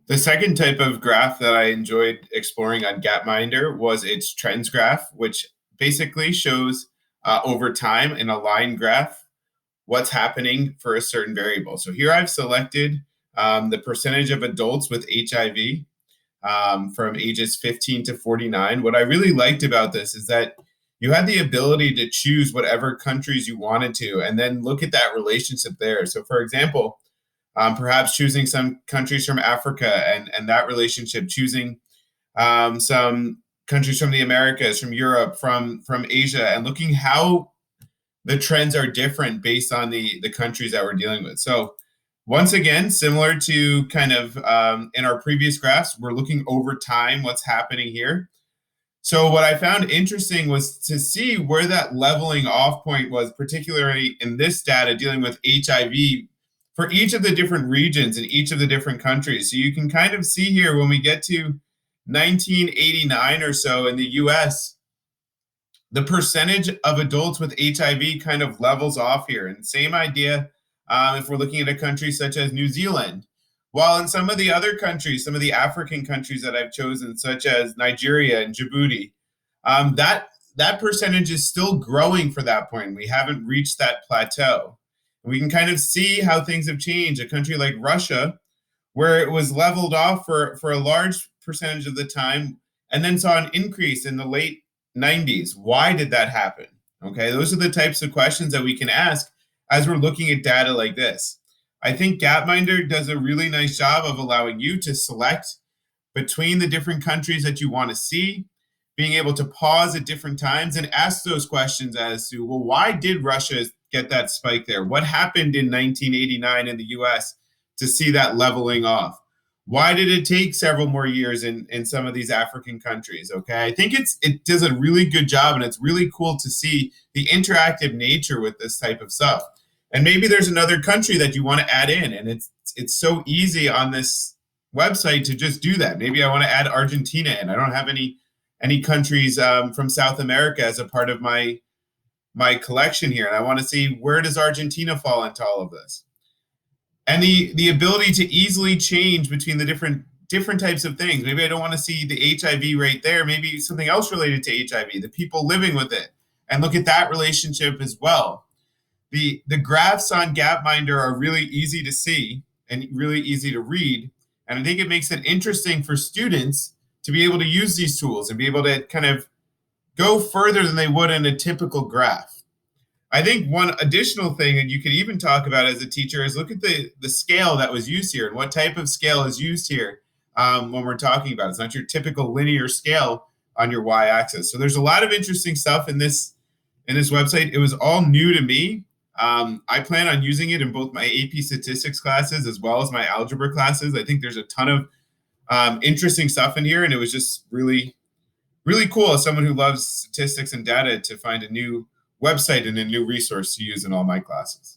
The second type of graph that I enjoyed exploring on Gapminder was its trends graph, which basically shows over time in a line graph what's happening for a certain variable. So here I've selected the percentage of adults with HIV from ages 15 to 49. What I really liked about this is that you had the ability to choose whatever countries you wanted to, and then look at that relationship there. So, for example, perhaps choosing some countries from Africa and that relationship, choosing some countries from the Americas, from Europe, from Asia, and looking how the trends are different based on the countries that we're dealing with. So once again, similar to kind of in our previous graphs, we're looking over time what's happening here. So what I found interesting was to see where that leveling off point was, particularly in this data dealing with HIV for each of the different regions in each of the different countries. So you can kind of see here when we get to 1989 or so in the US, the percentage of adults with HIV kind of levels off here. And same idea if we're looking at a country such as New Zealand. While in some of the other countries, some of the African countries that I've chosen, such as Nigeria and Djibouti, that percentage is still growing for that point. We haven't reached that plateau. We can kind of see how things have changed. A country like Russia, where it was leveled off for a large percentage of the time, and then saw an increase in the late 90s. Why did that happen? Okay, those are the types of questions that we can ask as we're looking at data like this. I think Gapminder does a really nice job of allowing you to select between the different countries that you want to see, being able to pause at different times and ask those questions as to, well, why did Russia get that spike there? What happened in 1989 in the US to see that leveling off? Why did it take several more years in some of these African countries? Okay, I think it does a really good job, and it's really cool to see the interactive nature with this type of stuff. And maybe there's another country that you want to add in, and it's so easy on this website to just do that. Maybe I want to add Argentina in. I don't have any countries from South America as a part of my collection here, and I want to see, where does Argentina fall into all of this? And the ability to easily change between the different types of things. Maybe I don't want to see the HIV rate there. Maybe something else related to HIV, the people living with it, and look at that relationship as well. The graphs on Gapminder are really easy to see and really easy to read. And I think it makes it interesting for students to be able to use these tools and be able to kind of go further than they would in a typical graph. I think one additional thing that you could even talk about as a teacher is look at the scale that was used here and what type of scale is used here when we're talking about it. It's not your typical linear scale on your y-axis. So there's a lot of interesting stuff in this website. It was all new to me. I plan on using it in both my AP statistics classes as well as my algebra classes. I think there's a ton of interesting stuff in here, and it was just really, really cool as someone who loves statistics and data to find a new website and a new resource to use in all my classes.